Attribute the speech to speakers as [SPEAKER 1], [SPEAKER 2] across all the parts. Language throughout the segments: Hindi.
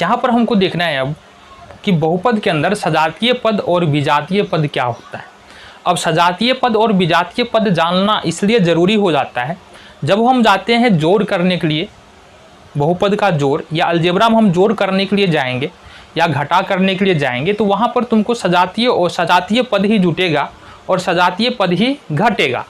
[SPEAKER 1] यहाँ पर हमको देखना है अब कि बहुपद के अंदर सजातीय पद और विजातीय पद क्या होता है। अब सजातीय पद और विजातीय पद जानना इसलिए ज़रूरी हो जाता है जब हम जाते हैं जोड़ करने के लिए, बहुपद का जोड़ या अलजेब्रा में हम जोड़ करने के लिए जाएंगे या घटा करने के लिए जाएंगे, तो वहाँ पर तुमको सजातीय और सजातीय पद ही जुटेगा और सजातीय पद ही घटेगा।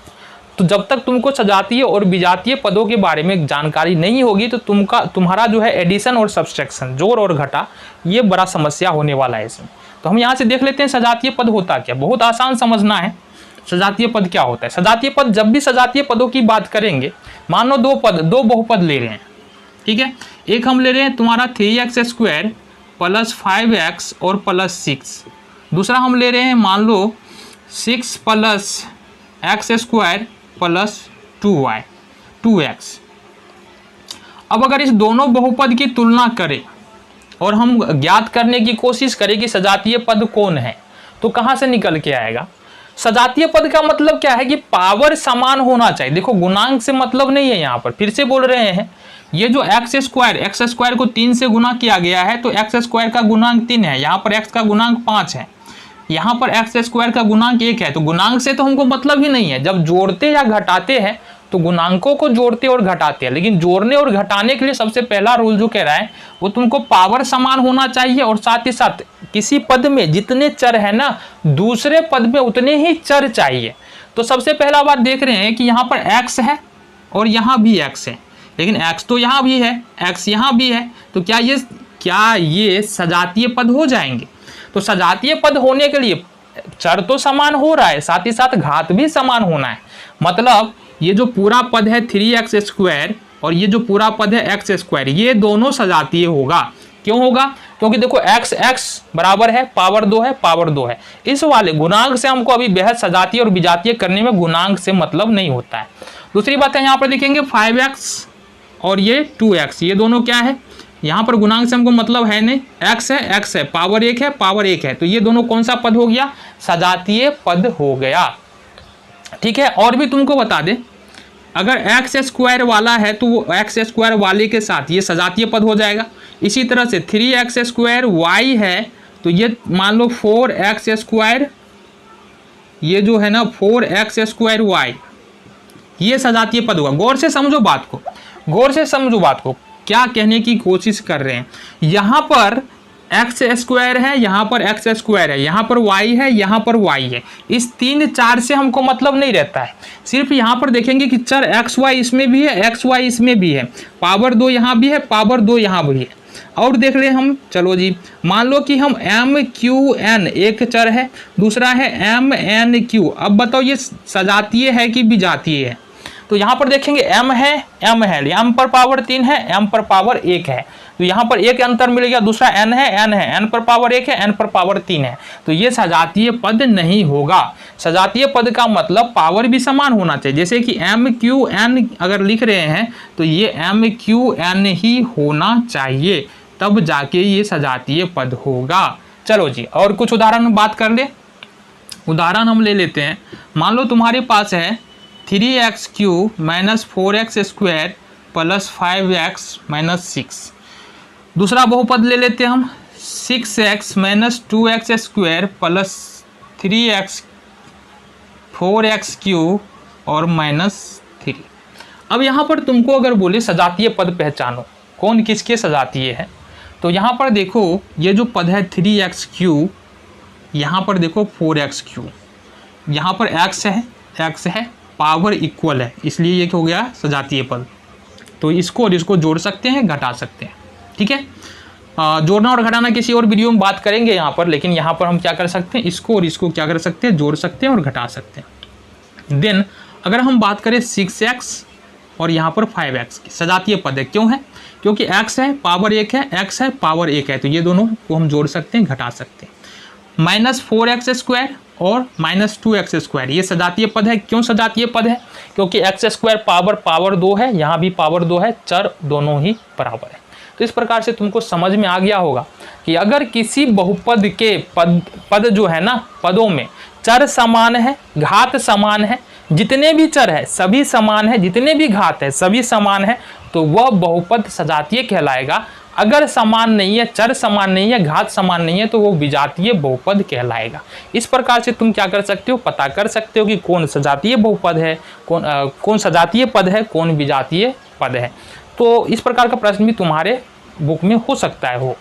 [SPEAKER 1] तो जब तक तुमको सजातीय और विजातीय पदों के बारे में जानकारी नहीं होगी तो तुम्हारा जो है एडिशन और सब्सट्रैक्शन, जोड़ और घटा, ये बड़ा समस्या होने वाला है इसमें। तो हम यहाँ से देख लेते हैं सजातीय पद होता क्या। बहुत आसान समझना है सजातीय पद क्या होता है। सजातीय पद, जब भी सजातीय पदों की बात करेंगे, मान लो दो बहुपद ले रहे हैं, ठीक है। एक हम ले रहे हैं तुम्हारा 3x² प्लस 5x और प्लस 6। दूसरा हम ले रहे हैं मान लो 6 प्लस x² प्लस 2x। अब अगर इस दोनों बहुपद की तुलना करें और हम ज्ञात करने की कोशिश करें कि सजातीय पद कौन है, तो कहाँ से निकल के आएगा। सजातीय पद का मतलब क्या है कि पावर समान होना चाहिए। देखो गुणांक से मतलब नहीं है, यहाँ पर फिर से बोल रहे हैं, ये जो x² को 3 से गुना किया गया है तो x² का गुणांक 3 है, यहाँ पर x का गुणांक 5 है, यहाँ पर x² का गुणांक 1 है। तो गुणांक से तो हमको मतलब ही नहीं है। जब जोड़ते या घटाते हैं तो गुणांकों को जोड़ते और घटाते हैं, लेकिन जोड़ने और घटाने के लिए सबसे पहला रूल जो कह रहा है वो तुमको पावर समान होना चाहिए और साथ ही साथ किसी पद में जितने चर है ना, दूसरे पद में उतने ही चर चाहिए। तो सबसे पहला बात देख रहे हैं कि यहाँ पर x है और यहाँ भी x है, लेकिन x तो यहाँ भी है, x यहाँ भी है, तो क्या ये सजातीय पद हो जाएंगे। तो सजातीय पद होने के लिए चर तो समान हो रहा है, साथ ही साथ घात भी समान होना है। मतलब ये जो पूरा पद है 3x² और ये जो पूरा पद है x², ये दोनों सजातीय होगा। क्यों होगा? क्योंकि देखो x बराबर है पावर 2 है, पावर 2 है। इस वाले गुणांक से हमको अभी बेहद सजातीय और विजातीय करने में गुणांक से मतलब नहीं होता है। दूसरी बात है, यहाँ पर देखेंगे 5x और ये 2x, ये दोनों क्या है, यहाँ पर गुणांक से हमको मतलब है नहीं, x है, पावर 1 है, पावर 1 है, तो ये दोनों कौन सा पद हो गया, सजातीय पद हो गया। ठीक है, और भी तुमको बता दे, अगर x² वाला है तो वो x² वाले के साथ ये सजातीय पद हो जाएगा। इसी तरह से 3x² y है तो ये मान लो 4x², ये जो है ना 4x² y, ये सजातीय पद होगा। गौर से समझो बात को, गौर से समझो बात को, क्या कहने की कोशिश कर रहे हैं। यहाँ पर x² है, यहाँ पर x² है, यहाँ पर y है, यहाँ पर y है। इस 3 4 से हमको मतलब नहीं रहता है। सिर्फ यहाँ पर देखेंगे कि चर xy इसमें भी है, xy इसमें भी है, पावर 2 यहाँ भी है, पावर 2 यहाँ भी है। और देख ले हम, चलो जी, मान लो कि हम m/q/n एक चर है, दूसरा है m/n/q। अब बताओ ये सजातीय है कि विजातीय है। तो यहाँ पर देखेंगे m है, m पर पावर 3 है, m पर पावर 1 है, तो यहाँ पर एक अंतर मिल गया। दूसरा n है, n पर पावर 1 है, n पर पावर 3 है, तो ये सजातीय पद नहीं होगा। सजातीय पद का मतलब पावर भी समान होना चाहिए। जैसे कि m/q/n अगर लिख रहे हैं तो ये m/q/n ही होना चाहिए, तब जाके ये सजातीय पद होगा। चलो जी, और कुछ उदाहरण बात कर ले। उदाहरण हम ले लेते हैं, मान लो तुम्हारे पास है 3x³ - 4x² प्लस 5x - 6। दूसरा बहुपद ले लेते हैं हम 6x - 2x² plus 3x 4x³ और -3। अब यहाँ पर तुमको अगर बोले सजातीय पद पहचानो, कौन किसके सजातीय है, तो यहाँ पर देखो ये जो पद है 3x³, यहाँ पर देखो 4x³, यहाँ पर x है, पावर इक्वल है, इसलिए ये हो गया सजातीय पद। तो इसको और इसको जोड़ सकते हैं, घटा सकते हैं। ठीक है, जोड़ना और घटाना किसी और वीडियो में बात करेंगे यहाँ पर, लेकिन यहाँ पर हम क्या कर सकते हैं, इसको और इसको क्या कर सकते हैं, जोड़ सकते हैं और घटा सकते हैं। देन अगर हम बात करें 6x और यहाँ पर 5x की, सजातीय पद है। क्यों है? क्योंकि x है, पावर 1 है, x है, पावर 1 है, तो ये दोनों को हम जोड़ सकते हैं, घटा सकते हैं। -4x² और -2x², ये सजातीय पद है। क्यों सजातीय पद है? क्योंकि x² पावर 2 है, यहाँ भी पावर 2 है, चर दोनों ही बराबर है। तो इस प्रकार से तुमको समझ में आ गया होगा कि अगर किसी बहुपद के पद जो है ना, पदों में चर समान है, घात समान है, जितने भी चर है सभी समान है, जितने भी घात है सभी समान है, तो वह बहुपद सजातीय कहलाएगा। अगर समान नहीं है, चर समान नहीं है, घात समान नहीं है, तो वो विजातीय बहुपद कहलाएगा। इस प्रकार से तुम क्या कर सकते हो, पता कर सकते हो कि कौन सजातीय बहुपद है, कौन सजातीय पद है, कौन विजातीय पद है। तो इस प्रकार का प्रश्न भी तुम्हारे बुक में हो सकता है हो।